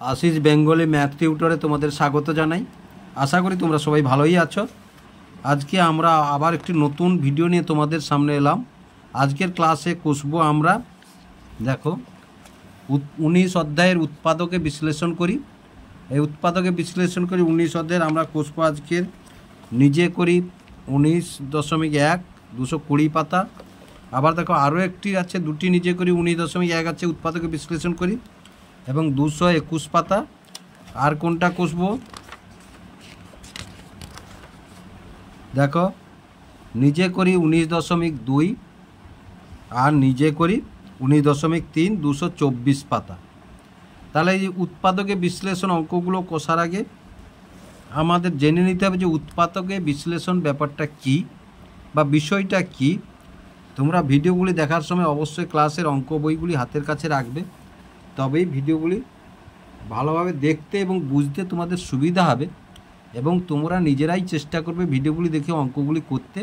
आशीष Bengali math टिউটরে তোমাদের স্বাগত জানাই। আশা করি তোমরা সবাই ভালোই আছো। আজকে আমরা আবার একটি নতুন ভিডিও নিয়ে তোমাদের সামনে এলাম। আজকের ক্লাসে কষবো আমরা, দেখো 19 অধ্যায়ের উৎপাদকে বিশ্লেষণ করি। এই উৎপাদকে বিশ্লেষণ করি 19 অধ্যায়ের আমরা কষবো আজকের নিজে করি 19.1 220 পাতা। আবার দেখো আরও একটি আছে, দুটি নিজে করি 19.1 আছে উৎপাদকে বিশ্লেষণ করি এবং 221 পাতা। আর কোনটা কষবো দেখো, নিজে করি 19.2 আর নিজে করি 19.3 224 পাতা। তাহলে এই উৎপাদকে বিশ্লেষণ অঙ্কগুলো কষার আগে আমাদের জেনে নিতে হবে যে উৎপাদকে বিশ্লেষণ ব্যাপারটা কি বা বিষয়টা কি। তোমরা ভিডিওগুলি দেখার সময় অবশ্যই ক্লাসের অঙ্ক বইগুলি হাতের কাছে রাখবে, তবেই ভিডিওগুলি ভালোভাবে দেখতে এবং বুঝতে তোমাদের সুবিধা হবে এবং তোমরা নিজেরাই চেষ্টা করবে ভিডিওগুলি দেখে অঙ্কগুলি করতে।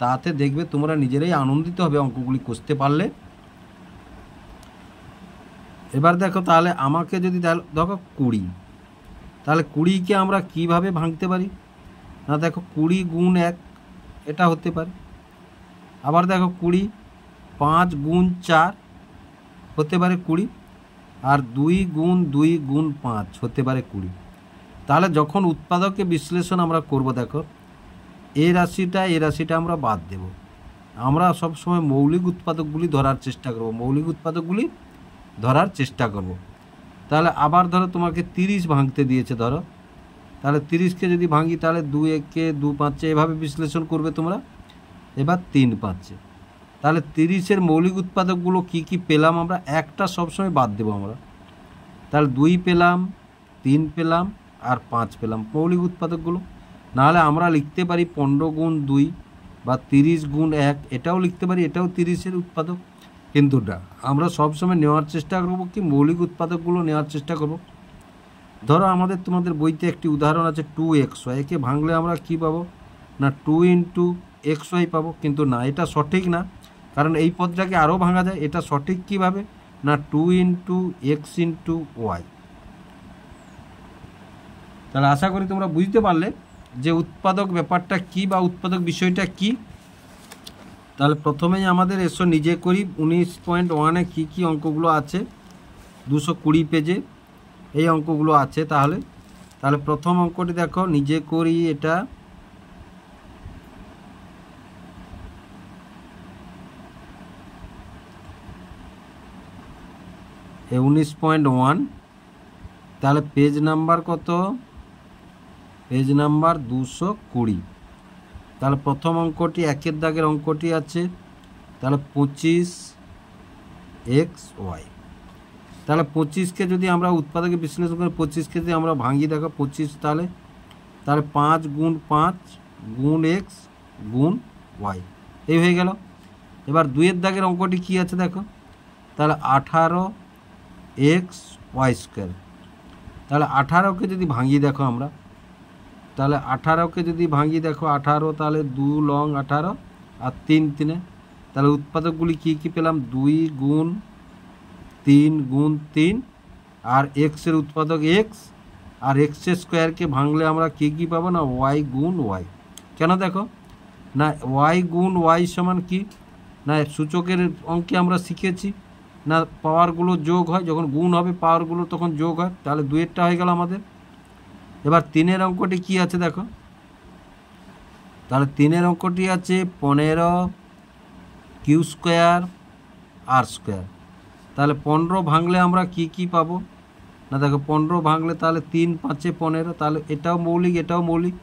তাতে দেখবে তোমরা নিজেরাই আনন্দিত হবে অঙ্কগুলি কষতে পারলে। এবার দেখো, তাহলে আমাকে যদি দেখো 20, তাহলে 20কে আমরা কিভাবে ভাঙতে পারি না, দেখো 20 গুণ 1 এটা হতে পারে। আবার দেখো 20 5 গুণ 4 হতে পারে 20, আর 2 গুণ 2 গুণ 5 হতে পারে 20। তাহলে যখন উৎপাদকে বিশ্লেষণ আমরা করব, দেখো এই রাশিটা আমরা বাদ দেব। আমরা সবসময় মৌলিক উৎপাদকগুলি ধরার চেষ্টা করব। তাহলে আবার ধরো তোমাকে 30 ভাঙতে দিয়েছে, ধরো তাহলে 30কে যদি ভাঙি তাহলে 2 1 2 5 এভাবে বিশ্লেষণ করবে তোমরা। এবার 3 5, তাহলে 30-এর মৌলিক উৎপাদকগুলো কি কি পেলাম আমরা, একটা সবসময় বাদ দেবো আমরা। তাহলে 2 পেলাম, 3 পেলাম আর 5 পেলাম মৌলিক উৎপাদকগুলো। নাহলে আমরা লিখতে পারি 15 গুণ 2 বা 30 গুণ 1, এটাও লিখতে পারি, এটাও 30-এর উৎপাদক। কিন্তু আমরা সবসময় নেওয়ার চেষ্টা করবো কি, মৌলিক উৎপাদকগুলো নেওয়ার চেষ্টা করব। ধরো তোমাদের বইতে একটি উদাহরণ আছে 2xy, একে ভাঙলে আমরা কি পাবো না 2 × xy পাবো। কিন্তু না, এটা সঠিক না, কারণ এই পদটাকে আরও ভাঙা যায়। এটা সঠিক কিভাবে না 2 × x × y। তাহলে আশা করি তোমরা বুঝতে পারলে যে উৎপাদক ব্যাপারটা কি বা উৎপাদক বিষয়টা কি। তাহলে প্রথমেই আমাদের এসো নিজে করি 19.1-এ কী কী অঙ্কগুলো আছে, 220 পেজে এই অঙ্কগুলো আছে। তাহলে প্রথম অঙ্কটি দেখো, নিজে করি এটা এই 19.1। তাহলে পেজ নাম্বার কত, পেজ নাম্বার 220। তাহলে প্রথম অঙ্কটি 1-এর দাগের অঙ্কটি আছে, তাহলে 25xy। তাহলে 25কে যদি আমরা উৎপাদকে বিশ্লেষণ করি, 25কে যদি আমরা ভাঙি, দেখো 25 তাহলে 5 গুণ 5 গুণ x গুণ y, এই হয়ে গেল। এবার 2-এর দাগের অঙ্কটি কি আছে দেখো, তাহলে 18xy²। তাহলে 18কে যদি ভাঙি দেখো আমরা, তাহলে 18কে যদি ভাঙি দেখো 18, তাহলে 2 লং 18 আর 3 3, তাহলে উৎপাদকগুলি কি কি পেলাম, 2 গুণ 3 গুণ 3 আর এক্সের উৎপাদক x, আর x² ভাঙলে আমরা কি কি পাবো না y গুণ y। কেন দেখো না y গুণ y সমান কি না, সূচকের অঙ্কে আমরা শিখেছি না পাওয়ারগুলো যোগ হয়, যখন গুণ হবে পাওয়ারগুলো তখন যোগ হয়। তাহলে 2-এরটা হয়ে গেল আমাদের। এবার 3-এর অঙ্কটি কি আছে দেখো, তাহলে 3-এর অঙ্কটি আছে 15q² r²। তাহলে 15 ভাঙলে আমরা কি কি পাবো না, দেখো 15 ভাঙলে তাহলে 3 5 15, তাহলে এটাও মৌলিক এটাও মৌলিক।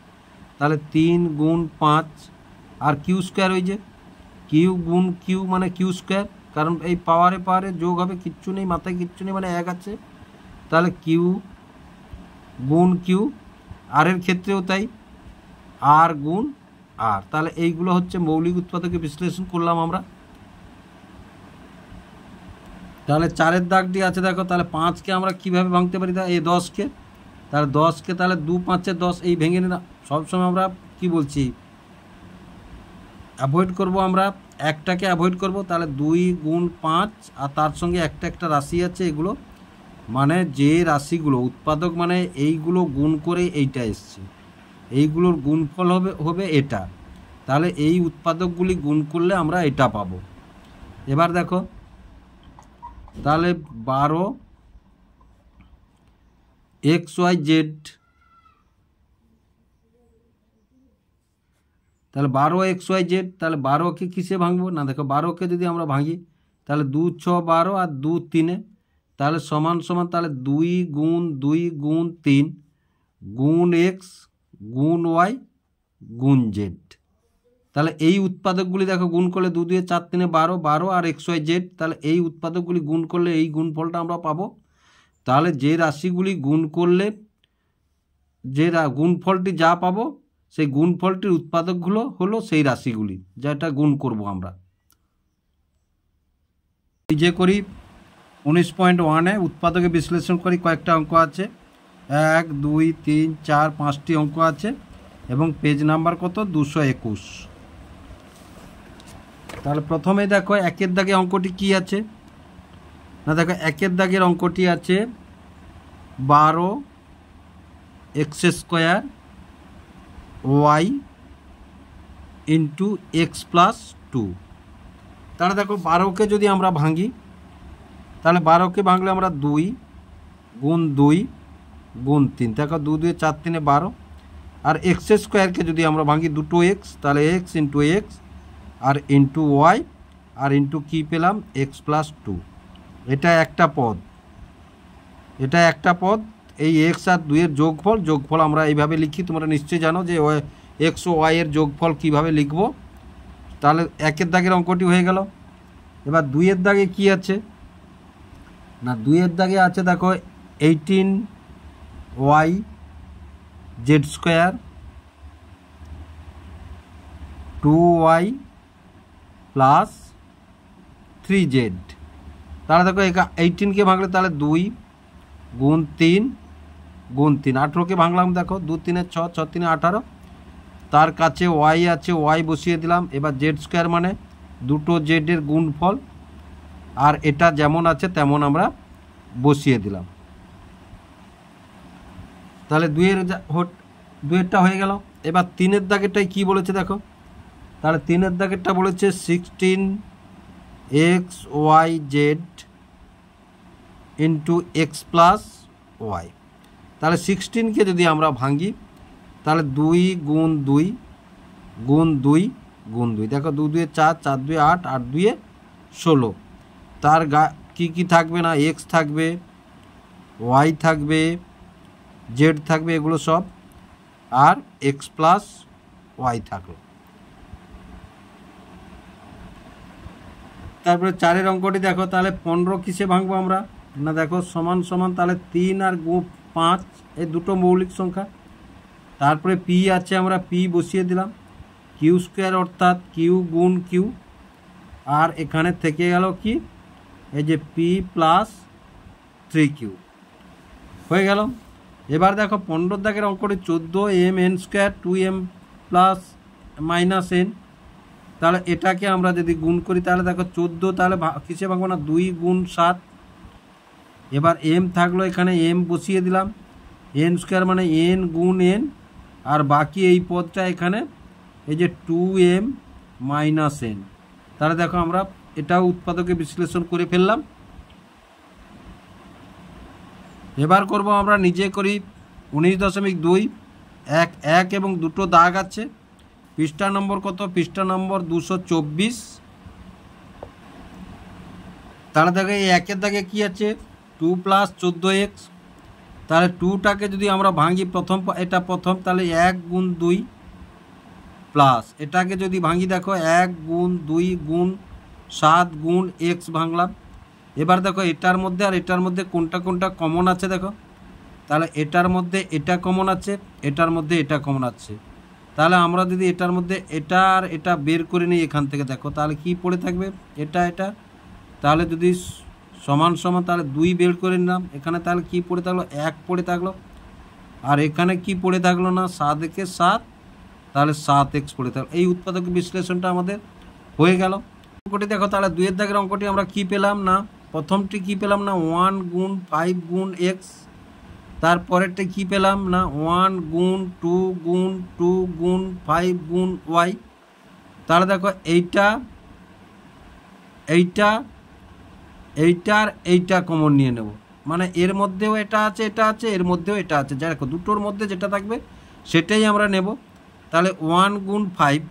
তাহলে 3 গুণ 5 আর q² ওই যে q গুণ q মানে q², কারণ এই পাওয়ারে যোগ হবে, কিচ্ছু নেই মাথায়, কিচ্ছু নেই মানে 1 আছে। তাহলে q গুণ q, আর-এর ক্ষেত্রেও তাই, আর গুণ আর। তাহলে এইগুলো হচ্ছে মৌলিক উৎপাদকে বিশ্লেষণ করলাম আমরা। তাহলে 4-এর দাগটি আছে দেখো, তাহলে 5কে আমরা কিভাবে ভাঙতে পারি, এই 10কে, তাহলে 10কে তাহলে 2 5 10 এই ভেঙে নিলাম। সবসময় আমরা কি বলছি, অ্যাভয়েড করব, আমরা একটাকে অ্যাভয়েড করব। তাহলে 2 গুণ 5 আর তার সঙ্গে একটা রাশি আছে, এগুলো মানে যে রাশিগুলো উৎপাদক মানে এইগুলো গুণ করে এইটা এসছে, এইগুলোর গুণফল হবে এটা, তাহলে এই উৎপাদকগুলি গুণ করলে আমরা এটা পাবো। এবার দেখো তাহলে 12 XYZ, তাহলে 12 XYZ, তাহলে 12কে কিসে ভাঙবো না, দেখো 12কে যদি আমরা ভাঙি তাহলে 2 6 12 আর 2 3, তাহলে সমান সমান তাহলে 2 গুণ 2 গুণ 3 গুণ X গুণ Y গুণ Z। তাহলে এই উৎপাদকগুলি দেখো গুণ করলে 2 2 4 3 12 12 আর XYZ, তাহলে এই উৎপাদকগুলি গুণ করলে এই গুণফলটা আমরা পাবো। তাহলে যে রাশিগুলি গুণ করলে যে গুণফলটি যা পাবো সেই গুণফলটির উৎপাদকগুলো হলো সেই রাশিগুলি, যেটা গুণ করব আমরা। যে করি 19.1-এ উৎপাদকে বিশ্লেষণ করি, কয়েকটা অঙ্ক আছে, 1 2 3 4 5টি অঙ্ক আছে এবং পেজ নাম্বার কত 221। তাহলে প্রথমে দেখো একের দাগে অঙ্কটি কি আছে না, দেখো একের দাগের অঙ্কটি আছে 12 x² y into x plus 2। তাহলে দেখো 12কে যদি আমরা ভাঙি তাহলে 12কে ভাঙলে আমরা 2 গুণ 2 গুণ 3, দেখো 2 2 4 3 12, আর x² যদি আমরা ভাঙি দুটো x, তাহলে x ইন্টু এক্স আর ইন্টু ওয়াই আর ইন্টু কী পেলাম x প্লাস 2। এটা একটা পদ, এটা একটা পদ। এই x আর 2 এর যোগফল আমরা এইভাবে লিখি, তোমরা নিশ্চয়ই জানো যে x ও y এর যোগফল কীভাবে লিখব। তাহলে একের দাগের অঙ্কটি হয়ে গেল। এবার 2 এর দাগে কি আছে না, 2 এর দাগে আছে দেখো 18YZ² 2Y প্লাস 3Z। তাহলে দেখো 18কে ভাঙলে তাহলে 2 গুণ 3 গুণ 3, 18কে ভাঙলাম দেখো 2 3 6 6 3 18, তার কাছে ওয়াই আছে, ওয়াই বসিয়ে দিলাম। এবার Z² মানে দুটো জেডের গুণফল, আর এটা যেমন আছে তেমন আমরা বসিয়ে দিলাম। তাহলে 2-এরটা হয়ে গেল। এবার 3-এর দাগেরটাই কি বলেছে দেখো, তাহলে 3-এর দাগেরটা বলেছে 16XYZ into x plus Y. তাহলে 16কে যদি আমরা ভাঙি তাহলে 2 গুণ 2 গুণ 2 গুণ 2, দেখো 2 2 4 4 2 8 8 2 16, তার কি থাকবে না, এক্স থাকবে, ওয়াই থাকবে, জেড থাকবে, এগুলো সব, আর এক্স প্লাস ওয়াই থাকলো। তারপরে 4-এর অঙ্কটি দেখো, তাহলে 15 কিসে ভাঙবো আমরা না, দেখো সমান সমান তাহলে 3 আর 5 এই দুটো মৌলিক সংখ্যা। তারপরে পি আছে, আমরা পি বসিয়ে দিলাম, Q² অর্থাৎ কিউ গুণ কিউ, আর এখানে থেকে গেল কি এই যে পি প্লাস 3Q হয়ে গেল। এবার দেখো 15 দাগের অঙ্কটি 14MN² 2M plus minus n। তাহলে এটাকে আমরা যদি গুণ করি তাহলে দেখো 14, তাহলে কিসে ভাঙবো না 2 গুণ 7। এবার m থাকলো, এখানে m বসিয়ে দিলাম, n² মানে n গুণ n, আর বাকি এই পদটা এখানে এই যে 2m মাইনাস n। তাহলে দেখো আমরা এটাও উৎপাদকে বিশ্লেষণ করে ফেললাম। এবার করব আমরা নিজে করি 19.2, 1 এবং দুটো দাগ আছে। পৃষ্ঠা নম্বর কত, পৃষ্ঠা নম্বর 224। তাহলে দেখো এই 1-এর দাগে কি আছে 2 প্লাস 14x, তাহলে 2টাকে যদি আমরা ভাঙি এটা প্রথম, তাহলে 1 গুণ 2 প্লাস এটাকে যদি ভাঙি দেখো 1 গুণ 2 গুণ 7 গুণ x ভাঙলাম। এবার দেখো এটার মধ্যে আর এটার মধ্যে কোনটা কোনটা কমন আছে দেখো, তাহলে এটার মধ্যে এটা কমন আছে, এটার মধ্যে এটা কমন আছে। তাহলে আমরা যদি এটার মধ্যে এটা আর এটা বের করে নিই এখান থেকে, দেখো তাহলে কি পড়ে থাকবে এটা, তাহলে যদি সমান সমান তাহলে 2 বের করে নিলাম, এখানে তাহলে কি পড়ে থাকলো 1 পড়ে থাকলো, আর এখানে কি পড়ে থাকলো না 7 একে 7, তাহলে 7x পড়ে থাকলো। এই উৎপাদক বিশ্লেষণটা আমাদের হয়ে গেল। অঙ্কটি দেখো, তাহলে 2-এর দাগের অঙ্কটি আমরা কি পেলাম না প্রথমটি কি পেলাম না 1 গুণ 5 গুণ এক্স, তারপরেরটা কি পেলাম না 1 গুণ 2 গুণ 2 গুণ 5 গুণ ওয়াই। তাহলে দেখো এইটা এইটা এইটার এইটা কমন নিয়ে নেব, মানে এর মধ্যেও এটা আছে এটা আছে, এর মধ্যেও এটা আছে, যা দেখো দুটোর মধ্যে যেটা থাকবে সেটাই আমরা নেব। তাহলে 1 গুণ 5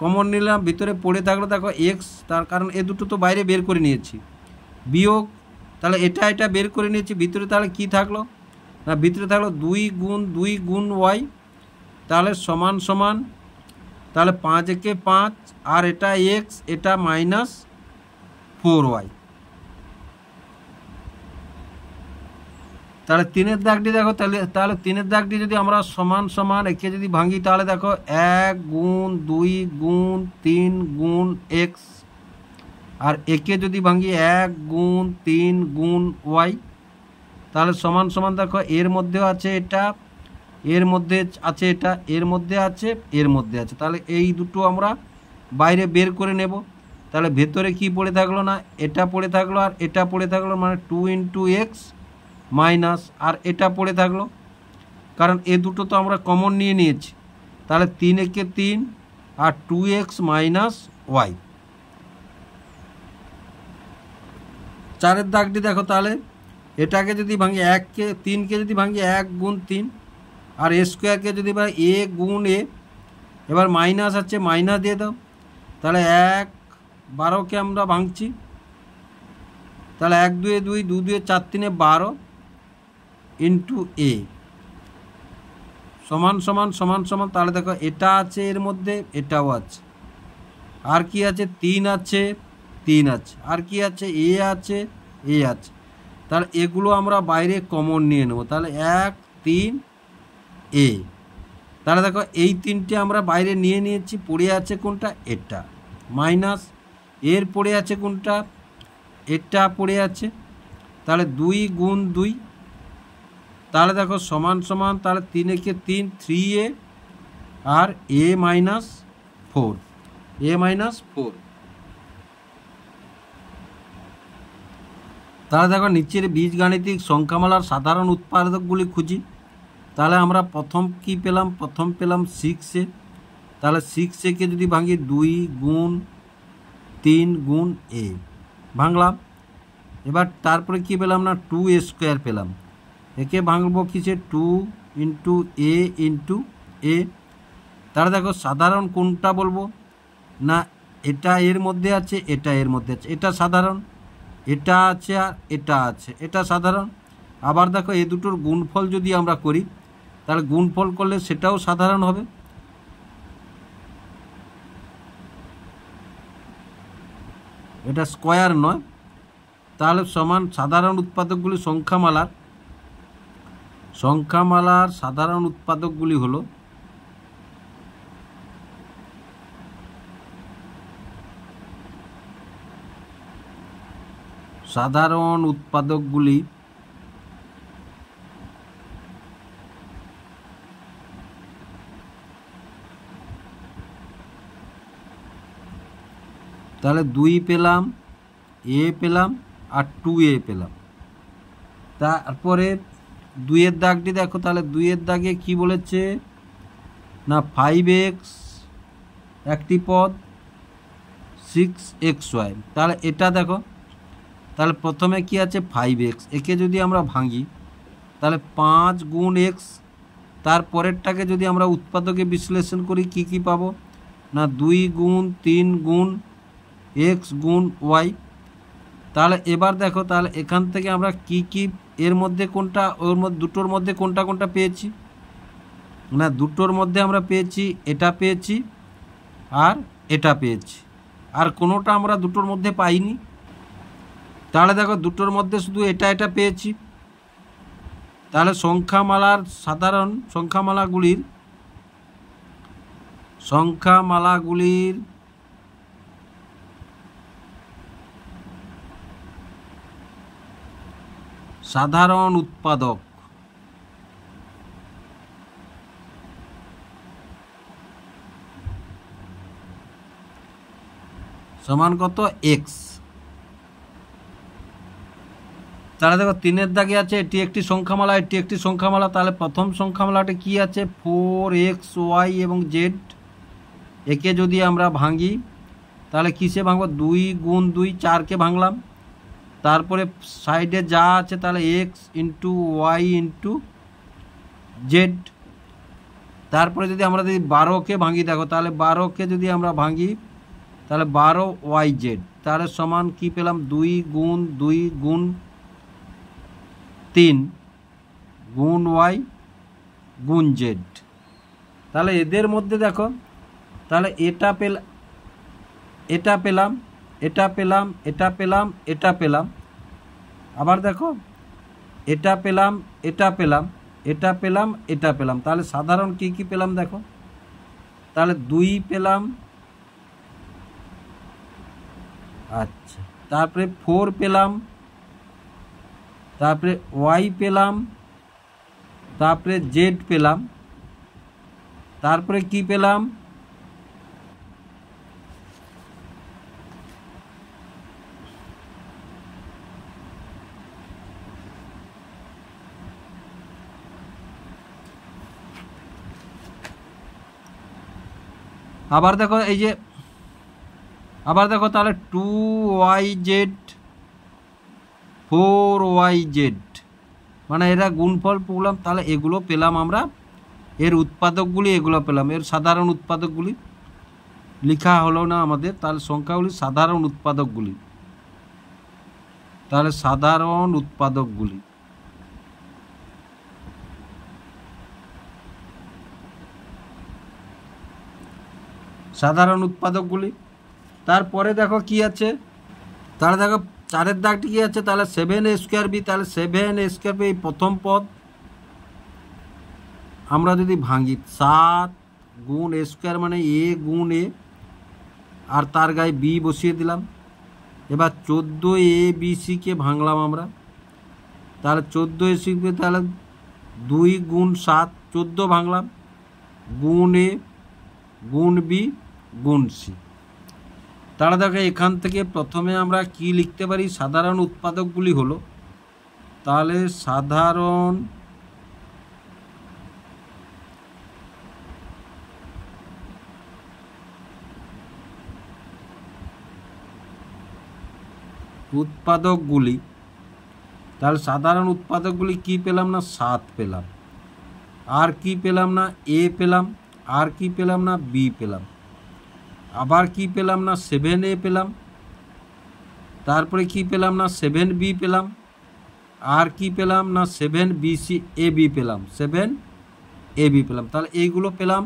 কমন নিলাম, ভিতরে পড়ে থাকলো দেখো এক্স, তার কারণ এ দুটো তো বাইরে বের করে নিয়েছি, বিয়োগ তাহলে এটা বের করে নিয়েছি, ভিতরে তাহলে কি থাকলো না ভিতরে থাকলো 2 গুণ 2 গুণ ওয়াই, তাহলে সমান সমান তাহলে 5 একে 5 আর এটা এক্স, এটা মাইনাস 4y। তাহলে 3-এর দাগটি দেখো, তাহলে 3-এর দাগটি যদি আমরা সমান সমান একে যদি ভাঙি তাহলে দেখো 1 গুণ 2 গুণ 3 গুণ এক্স, আর একে যদি ভাঙি 1 গুণ 3 গুণ ওয়াই, তাহলে সমান সমান দেখো এর মধ্যেও আছে এটা, এর মধ্যে আছে এটা, এর মধ্যে আছে, এর মধ্যে আছে, তাহলে এই দুটো আমরা বাইরে বের করে নেব। তাহলে ভেতরে কি পড়ে থাকলো না এটা পড়ে থাকলো আর এটা পড়ে থাকলো, মানে 2 ইন্টু এক্স মাইনাস, আর এটা পড়ে থাকলো, কারণ এ দুটো তো আমরা কমন নিয়ে নিয়েছি, তাহলে 3 একে 3 আর 2x মাইনাস ওয়াই। 4-এর দাগটি দেখো, তাহলে এটাকে যদি ভাঙি 3কে যদি ভাঙি 1 গুণ 3 আর এ স্কোয়ারকে যদি ভাঙি এ গুণ এ, এবার মাইনাস আছে মাইনাস দিয়ে দাও, তাহলে 1 12কে আমরা ভাঙছি, তাহলে 1 2 2 2 2 4 3 12 ইন্টু এ সমান সমান সমান সমান, তাহলে দেখো এটা আছে এর মধ্যে, এটাও আছে, আর কি আছে 3 আছে 3 আছে, আর কি আছে এ আছে এ আছে, তাহলে এগুলো আমরা বাইরে কমন নিয়ে নেব, তাহলে 1 3 এ, তাহলে দেখো এই 3টে আমরা বাইরে নিয়ে নিয়েছি, পড়ে আছে কোনটা এটা, মাইনাস এর পড়ে আছে কোনটা এটা পড়ে আছে, তাহলে 2 গুণ 2, তাহলে দেখো সমান সমান তাহলে 3 একে 3 3a আর a মাইনাস 4, a মাইনাস 4। তাহলে দেখো নিচের বীজগাণিতিক সংখ্যামালার সাধারণ উৎপাদকগুলি খুঁজি, তাহলে আমরা প্রথম কি পেলাম, প্রথম পেলাম 6a, তাহলে 6a-কে যদি ভাঙি 2 গুণ 3 গুণ a ভাঙলাম, এবার তারপরে কি পেলাম না 2a স্কোয়ার পেলাম, একে ভাঙবো কিসে 2 ইন্টু এ ইন্টু এ, তাহলে দেখো সাধারণ কোনটা বলবো না এটা এর মধ্যে আছে, এটা এর মধ্যে আছে, এটা সাধারণ, এটা আছে আর এটা আছে, এটা সাধারণ। আবার দেখো এই দুটোর গুণফল যদি আমরা করি তাহলে গুণফল করলে সেটাও সাধারণ হবে, এটা স্কোয়ার নয়, তাহলে সমান সাধারণ উৎপাদকগুলি সংখ্যামালার সাধারণ উৎপাদকগুলি হলো সাধারণ উৎপাদকগুলি তাহলে 2 পেলাম, এ পেলাম আর 2a পেলাম। তারপরে 2-এর দাগটি দেখো, তাহলে 2-এর দাগে কি বলেছে না 5x একটি পদ 6xy, তাহলে এটা দেখো, তাহলে প্রথমে কি আছে 5x, একে যদি আমরা ভাঙি তাহলে 5 গুণ এক্স, তারপরেরটাকে যদি আমরা উৎপাদকে বিশ্লেষণ করি কি কি পাবো না 2 গুণ 3 গুণ এক্স গুণ ওয়াই। তাহলে এবার দেখো, তাহলে এখান থেকে আমরা কি কি এর মধ্যে কোনটা, ওর মধ্যে দুটোর মধ্যে কোনটা কোনটা পেয়েছি না দুটোর মধ্যে আমরা পেয়েছি এটা পেয়েছি আর এটা পেয়েছি, আর কোনোটা আমরা দুটোর মধ্যে পাইনি। তাহলে দেখো দুটোর মধ্যে শুধু এটা এটা পেয়েছি, তাহলে সাধারণ সংখ্যামালাগুলির সাধারণ উৎপাদক সমান কত এক্স। তাহলে দেখো 3-এর দাগে আছে এটি একটি সংখ্যামালা, এটি একটি সংখ্যামালা। তাহলে প্রথম সংখ্যামালাটা কি আছে 4xy এবং z। একে যদি আমরা ভাঙি তাহলে কিসে ভাঙবো 2 গুণ 2 4কে ভাঙলাম। তারপরে সাইডে যা আছে তাহলে x into Y into Z. তারপরে যদি আমরা যদি 12কে ভাঙি দেখো তাহলে 12কে যদি আমরা ভাঙি তাহলে 12yz। তাহলে সমান কি পেলাম 2 গুণ 2 গুণ 3 গুণ y গুণ z। তাহলে এদের মধ্যে দেখো তাহলে এটা পেলাম, এটা পেলাম, এটা পেলাম, এটা পেলাম, এটা পেলাম। আবার দেখো এটা পেলাম, এটা পেলাম, এটা পেলাম, এটা পেলাম। তাহলে সাধারণ কি কি পেলাম দেখো তাহলে 2 পেলাম, আচ্ছা তারপরে 4 পেলাম, তারপরে y পেলাম, তারপরে z পেলাম, তারপরে কি পেলাম আবার দেখো এই যে আবার দেখো তাহলে 2yz 4yz মানে এরা গুণফল পেলাম। তাহলে এগুলো পেলাম আমরা, এর উৎপাদকগুলি এগুলো পেলাম, এর সাধারণ উৎপাদকগুলি লেখা হলো না আমাদের। তাহলে সংখ্যাগুলি সাধারণ উৎপাদকগুলি, তাহলে সাধারণ উৎপাদকগুলি সাধারণ উৎপাদকগুলি। তারপরে দেখো কি আছে তাহলে দেখো 4-এর দাগটি কি আছে তাহলে 7a²b। তাহলে 7a² এই প্রথম পদ আমরা যদি ভাঙি 7 গুণ a² মানে a গুণ a আর তার গায়ে b বসিয়ে দিলাম। এবার 14abc-কে ভাঙলাম আমরা, তাহলে 14ac তাহলে 2 গুণ 7 14 ভাঙলাম গুণ a গুণ b গুণ c। তাহলে দেখো এখান থেকে প্রথমে আমরা কি লিখতে পারি সাধারণ উৎপাদকগুলি হলো তাহলে সাধারণ উৎপাদকগুলি, তাহলে সাধারণ উৎপাদকগুলি কি পেলাম না 7 পেলাম, আর কি পেলাম না a পেলাম, আর কি পেলাম না b পেলাম, আবার কি পেলাম না 7a পেলাম, তারপরে কি পেলাম না 7b পেলাম, আর কি পেলাম না 7ab পেলাম, 7ab পেলাম। তাহলে এইগুলো পেলাম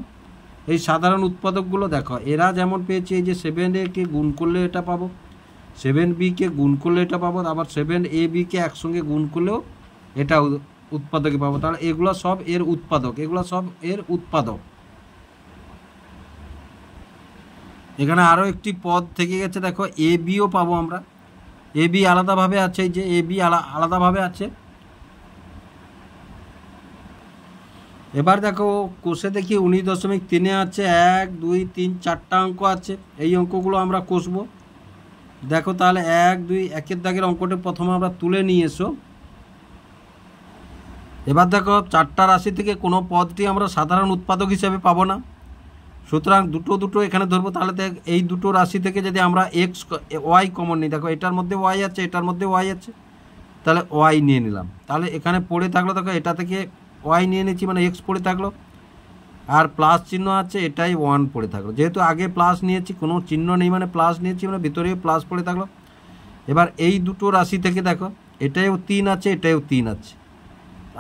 এই সাধারণ উৎপাদকগুলো। দেখো এরা যেমন পেয়েছে এই যে 7a-কে গুণ করলে এটা পাবো, 7b-কে গুণ করলে এটা পাবো, আবার 7ab-কে একসঙ্গে গুণ করলেও এটা উৎপাদকে পাবো। তাহলে এগুলো সব এর উৎপাদক, এগুলো সব এর উৎপাদক। এখানে আরও একটি পদ থেকে গেছে দেখো ab-ও পাবো আমরা, ab আলাদাভাবে আছে, এই যে ab আলাদাভাবে আছে। এবার দেখো কোষে দেখি 19.3-এ আছে 1 2 3 4টা অঙ্ক আছে। এই অঙ্কগুলো আমরা কষবো। দেখো তাহলে 1 2 1-এর দাগের অঙ্কটা প্রথমে আমরা তুলে নিয়ে এসো। এবার দেখো 4টা রাশি থেকে কোনো পদটি আমরা সাধারণ উৎপাদক হিসেবে পাবো না, সুতরাং দুটো দুটো এখানে ধরবো। তাহলে দেখ এই দুটো রাশি থেকে যদি আমরা ওয়াই কমন নিই, দেখো এটার মধ্যে ওয়াই আছে, এটার মধ্যে ওয়াই আছে, তাহলে ওয়াই নিয়ে নিলাম। তাহলে এখানে পড়ে থাকলো দেখো এটা থেকে ওয়াই নিয়ে নিচ্ছি মানে এক্স পড়ে থাকলো, আর প্লাস চিহ্ন আছে এটাই 1 পড়ে থাকলো। যেহেতু আগে প্লাস নিয়েছি কোনো চিহ্ন নেই মানে প্লাস নিয়েছি মানে ভিতরে প্লাস পড়ে থাকলো। এবার এই দুটো রাশি থেকে দেখো এটাও 3 আছে, এটাও 3 আছে,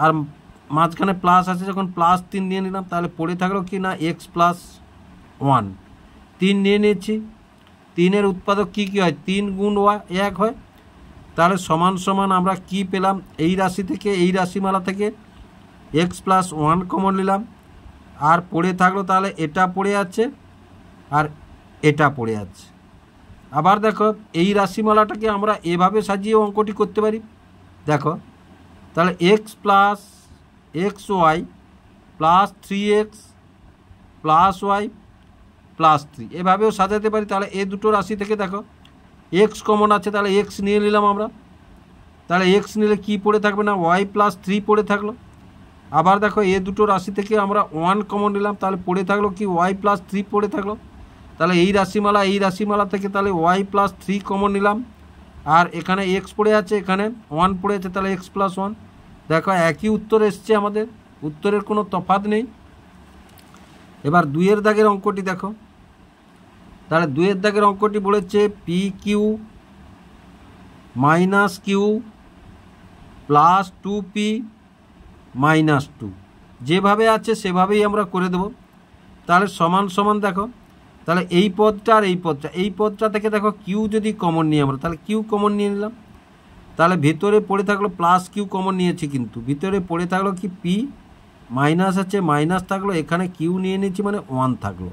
আর মাঝখানে প্লাস আছে, যখন প্লাস 3 নিয়ে নিলাম তাহলে পড়ে থাকলো কি না এক্স প্লাস 1 3 নিয়ে নিয়েছি। 3-এর উৎপাদক কি কি হয় 3 গুণ 1 হয়। তাহলে সমান সমান আমরা কি পেলাম এই রাশি থেকে এই রাশিমালা থেকে এক্স প্লাস 1 কমন নিলাম, আর পড়ে থাকলো তাহলে এটা পড়ে আছে আর এটা পড়ে আছে। আবার দেখো এই রাশিমালাটাকে আমরা এভাবে সাজিয়ে অঙ্কটি করতে পারি। দেখো তাহলে X plus X Y plus 3x plus Y plus 3 এভাবেও সাজাতে পারি। তাহলে এই দুটো রাশি থেকে দেখো এক্স কমন আছে, তাহলে এক্স নিয়ে নিলাম আমরা, তাহলে এক্স নিলে কি পড়ে থাকবে না ওয়াই প্লাস 3 পড়ে থাকলো। আবার দেখো এ দুটো রাশি থেকে আমরা 1 কমন নিলাম, তাহলে পড়ে থাকলো কি ওয়াই প্লাস 3 পড়ে থাকলো। তাহলে এই রাশিমালা থেকে তাহলে ওয়াই প্লাস 3 কমন নিলাম, আর এখানে এক্স পড়ে আছে, এখানে 1 পড়ে আছে, তাহলে এক্স প্লাস 1। দেখো একই উত্তর এসছে, আমাদের উত্তরের কোনো তফাৎ নেই। এবার 2-এর দাগের অঙ্কটি দেখো, তাহলে 2-এর দাগের অঙ্কটি বলেছে P Q minus Q plus 2p minus 2, যেভাবে আছে সেভাবেই আমরা করে দেব। তাহলে সমান সমান দেখো, তাহলে এই পদটা আর এই পদটা থেকে দেখো কিউ যদি কমন নিই আমরা, তাহলে কিউ কমন নিয়ে নিলাম, তাহলে ভেতরে পড়ে থাকলো প্লাস কিউ কমন নিয়েছি, কিন্তু ভিতরে পড়ে থাকলো কি পি মাইনাস আছে, মাইনাস থাকলো, এখানে কিউ নিয়ে নিয়েছি মানে 1 থাকলো।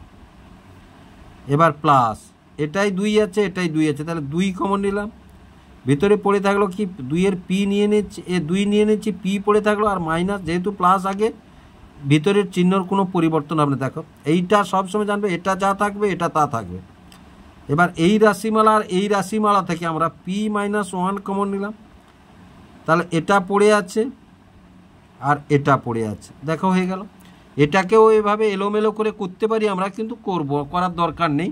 এবার প্লাস এটাই 2 আছে, এটাই 2 আছে, তাহলে 2 কমন নিলাম, ভিতরে পড়ে থাকলো কি 2-এর পি নিয়ে নিচ্ছি, 2 নিয়ে নিচ্ছি, পি পড়ে থাকলো, আর মাইনাস যেহেতু প্লাস আগে ভিতরের চিহ্নর কোনো পরিবর্তন হবে না। দেখো এইটা সবসময় জানবে, এটা যা থাকবে এটা তা থাকবে। এবার এই রাশিমালা আর এই রাশিমালা থেকে আমরা পি মাইনাস 1 কমন নিলাম, তাহলে এটা পড়ে আছে আর এটা পড়ে আছে, দেখো হয়ে গেল। এটাকেও এভাবে এলোমেলো করে করতে পারি আমরা, কিন্তু করার দরকার নেই।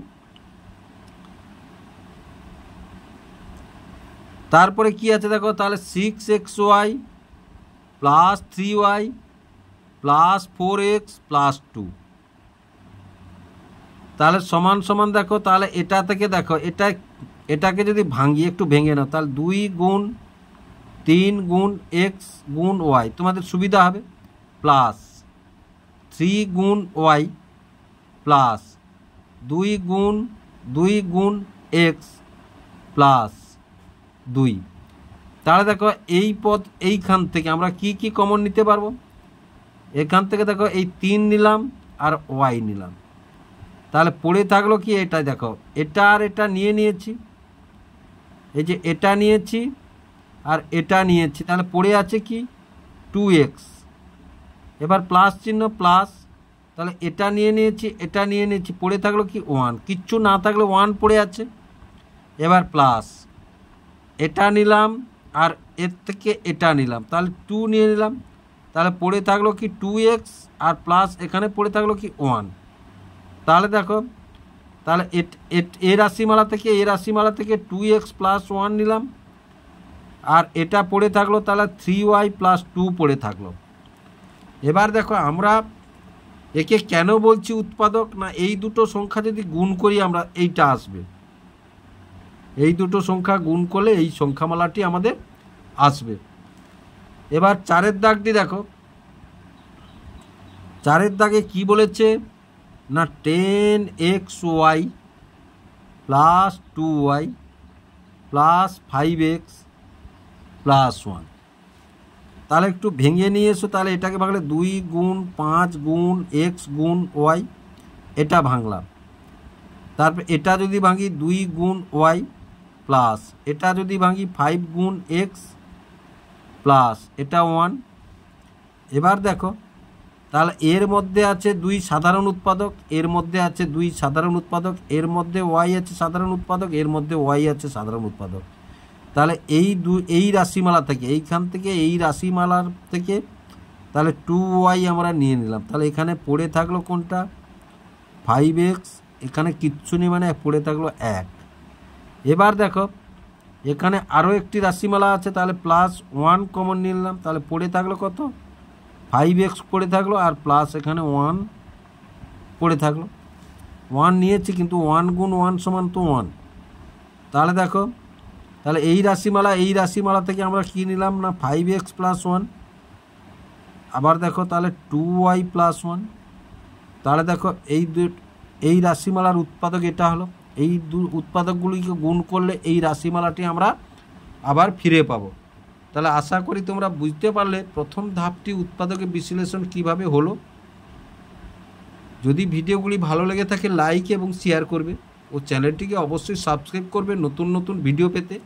তারপরে কি আছে দেখো, তাহলে 6xy plus 3y plus 4x plus 2, তাহলে সমান সমান দেখো, তাহলে এটা থেকে দেখো এটাকে যদি ভাঙি, একটু ভেঙে নাও, তাহলে 2 গুণ 3 গুণ x গুণ y তোমাদের সুবিধা হবে, প্লাস 3 গুণ y প্লাস 2 গুণ x প্লাস 2। তাহলে দেখো এই পদ এইখান থেকে আমরা কি কি কমন নিতে পারবো, এখান থেকে দেখো এই 3 নিলাম আর y নিলাম, তাহলে পড়ে থাকলো কি এটাই, দেখো এটা আর এটা নিয়ে নিয়েছি, এই যে এটা নিয়েছি আর এটা নিয়েছি, তাহলে পড়ে আছে কি 2x। এবার প্লাস চিহ্ন প্লাস, তাহলে এটা নিয়ে নিয়েছি, এটা নিয়ে নিয়েছি, পড়ে থাকলো কি 1, কিচ্ছু না থাকলে 1 পড়ে আছে। এবার প্লাস এটা নিলাম আর এর থেকে এটা নিলাম, তাহলে 2 নিয়ে নিলাম, তাহলে পড়ে থাকলো কি 2x, আর প্লাস এখানে পড়ে থাকলো কি 1। তাহলে দেখো, তাহলে এই রাশিমালা থেকে 2x প্লাস 1 নিলাম, আর এটা পড়ে থাকলো তাহলে 3y প্লাস 2 পড়ে থাকলো। এবার দেখো আমরা একে কেন বলছি উৎপাদক, না এই দুটো সংখ্যা যদি গুণ করি আমরা এইটা আসবে, এই দুটো সংখ্যা গুণ করলে এই সংখ্যামালাটি আমাদের আসবে। এবার 4-এর দাগটি দেখো, 4-এর দাগে কি বলেছে না 10xy plus 2y plus 5x plus 1, তাহলে একটু ভেঙে নিয়ে এসো, তাহলে এটাকে ভাঙলে 2 গুণ 5 গুণ x গুণ y, এটা ভাঙলাম। তারপর এটা যদি ভাঙি 2 গুণ y প্লাস এটা যদি ভাঙি 5 গুণ x প্লাস এটা 1। এবার দেখো, তাহলে এর মধ্যে আছে 2 সাধারণ উৎপাদক, এর মধ্যে আছে 2 সাধারণ উৎপাদক, এর মধ্যে y আছে সাধারণ উৎপাদক, এর মধ্যে y আছে সাধারণ উৎপাদক। তাহলে এই রাশিমালা থেকে, এইখান থেকে এই রাশিমালার থেকে তাহলে 2y আমরা নিয়ে নিলাম, তাহলে এখানে পড়ে থাকলো কোনটা 5x, এখানে কিচ্ছু নেই মানে পড়ে থাকলো 1। এবার দেখো এখানে আরও একটি রাশিমালা আছে, তাহলে প্লাস 1 কমন নিলাম, তাহলে পড়ে থাকলো কত 5x পড়ে থাকলো, আর প্লাস এখানে 1 পড়ে থাকলো, 1 নিয়েছি কিন্তু 1 গুণ 1 সমান তো 1। তাহলে দেখো, তাহলে এই রাশিমালা থেকে আমরা কি নিলাম না 5x প্লাস 1, আবার দেখো তাহলে 2y প্লাস 1। তাহলে দেখো এই রাশিমালার উৎপাদক এটা হলো, এই উৎপাদকগুলিকে গুণ করলে এই রাশিমালাটি আমরা আবার ফিরে পাবো। তাহলে আশা করি তোমরা বুঝতে পারলে প্রথম ধাপটি উৎপাদকের বিশ্লেষণ কিভাবে হলো। যদি ভিডিওগুলি ভালো লেগে থাকে লাইক এবং শেয়ার করবে, ও চ্যানেলটিকে অবশ্যই সাবস্ক্রাইব করবে নতুন নতুন ভিডিও পেতে।